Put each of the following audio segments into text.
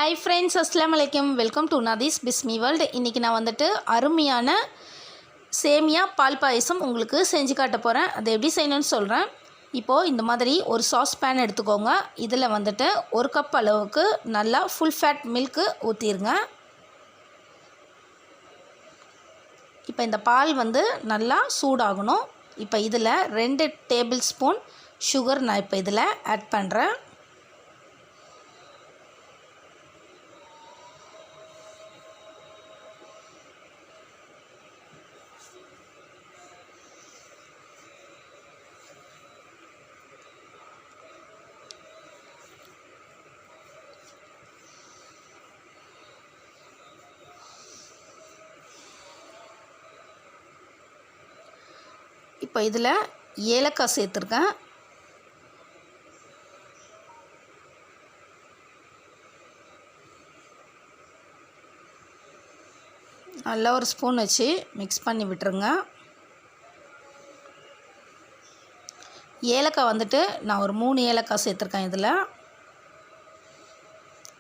Hi friends, Assalamualaikum. Welcome to Nadis Bismi World. இன்னைக்கு நான் வந்துட்டு அருமையான சேமியா பால் பாயசம் உங்களுக்கு செஞ்சு காட்ட போறேன். அது எப்படி செய்யணும்னு சொல்றேன். இப்போ இந்த மாதிரி ஒரு சாஸ் பேன் எடுத்துக்கோங்க. இதில் வந்துட்டு 1 கப் அளவுக்கு நல்லா full fat milk ஊத்திருங்க. இப்போ இந்த பால் வந்து நல்லா சூடாகணும். இப்போ இதில் 2 டேபிள் ஸ்பூன் சுகர் நான் இப்போ இதில் ஆட் பண்ணுறேன். இப்போ இதில் ஏலக்காய் சேர்த்துருக்கேன். நல்லா ஒரு ஸ்பூன் வச்சு மிக்ஸ் பண்ணி விட்டுருங்க. ஏலக்காய் வந்துட்டு நான் ஒரு 3 ஏலக்காய் சேர்த்துருக்கேன் இதில்.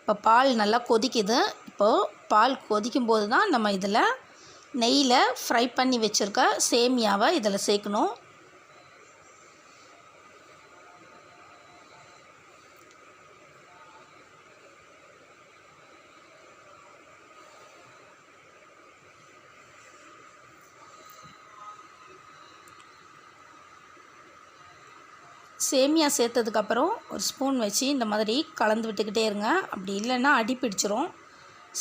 இப்போ பால் நல்லா கொதிக்குது. இப்போது பால் கொதிக்கும் போது தான் நம்ம இதில் நெய்யில் ஃப்ரை பண்ணி வச்சுருக்க சேமியாவை இதில் சேர்க்கணும். சேமியா சேர்த்ததுக்கப்புறம் ஒரு ஸ்பூன் வச்சு இந்த மாதிரி கலந்து விட்டுக்கிட்டே இருங்க. அப்படி இல்லைன்னா அடி பிடிச்சிரும்.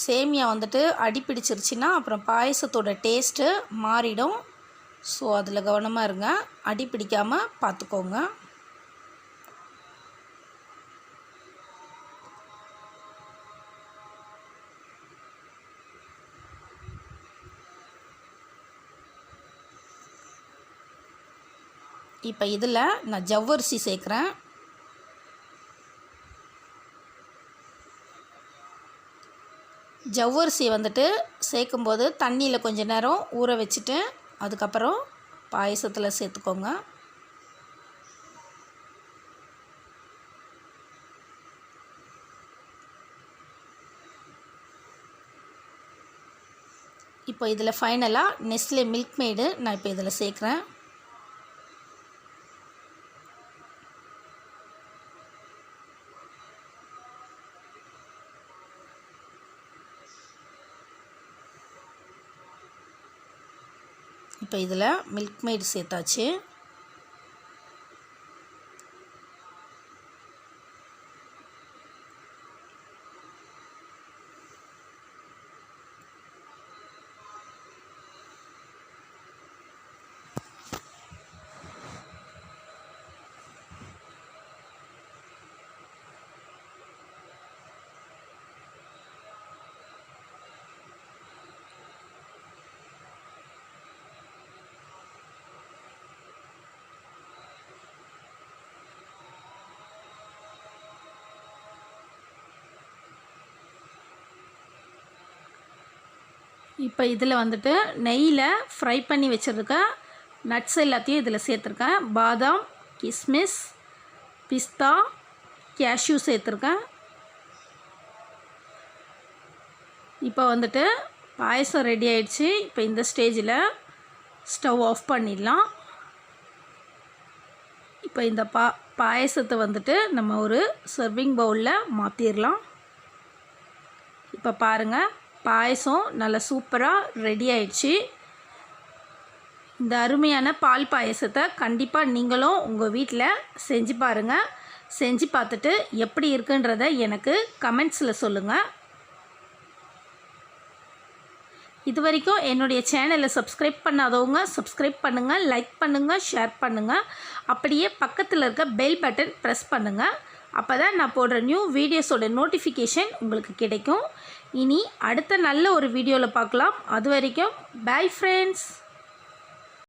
சேமியா வந்துட்டு அடி பிடிச்சிருச்சுன்னா அப்புறம் பாயசத்தோட டேஸ்ட்டு மாறிடும். ஸோ அதில் கவனமாக இருங்க, அடி பிடிக்காமல் பார்த்துக்கோங்க. இப்போ இதில் நான் ஜவ்வரிசி சேர்க்குறேன். ஜவ்வரிசி வந்துட்டு சேர்க்கும்போது தண்ணியில் கொஞ்சம் நேரம் ஊற வச்சுட்டு அதுக்கப்புறம் பாயசத்தில் சேர்த்துக்கோங்க. இப்போ இதில் ஃபைனலாக நெஸ்லே மில்க் மேடு நான் இப்போ இதில் சேர்க்குறேன். இப்போ இதில் மில்க் மேட் சேர்த்தாச்சு. இப்போ இதில் வந்துட்டு நெய்யில் ஃப்ரை பண்ணி வச்சுருக்க நட்ஸ் எல்லாத்தையும் இதில் சேர்த்துருக்கேன். பாதாம், கிஸ்மிஸ், பிஸ்தா, கேஷ்யூ சேர்த்துருக்கேன். இப்போ வந்துட்டு பாயசம் ரெடி ஆயிடுச்சு. இப்போ இந்த ஸ்டேஜில் ஸ்டவ் ஆஃப் பண்ணிடலாம். இப்போ இந்த பாயசத்தை வந்துட்டு நம்ம ஒரு சர்விங் பவுலில் மாற்றிடலாம். இப்போ பாருங்கள், பாயசம் நல்லா சூப்பராக ரெடி ஆயிடுச்சு. இந்த அருமையான பால் பாயசத்தை கண்டிப்பாக நீங்களும் உங்கள் வீட்டில் செஞ்சு பாருங்கள். செஞ்சு பார்த்துட்டு எப்படி இருக்குன்றதை எனக்கு கமெண்ட்ஸில் சொல்லுங்கள். இது வரைக்கும் என்னுடைய சேனலை சப்ஸ்கிரைப் பண்ணாதவங்க சப்ஸ்கிரைப் பண்ணுங்கள், லைக் பண்ணுங்கள், ஷேர் பண்ணுங்கள். அப்படியே பக்கத்தில் இருக்க பெல் பட்டன் ப்ரெஸ் பண்ணுங்கள். அப்போ தான் நான் போடுற நியூ வீடியோஸோட நோட்டிஃபிகேஷன் உங்களுக்கு கிடைக்கும். இனி அடுத்த நல்ல ஒரு வீடியோவில் பார்க்கலாம். அது வரைக்கும் பை ஃப்ரெண்ட்ஸ்.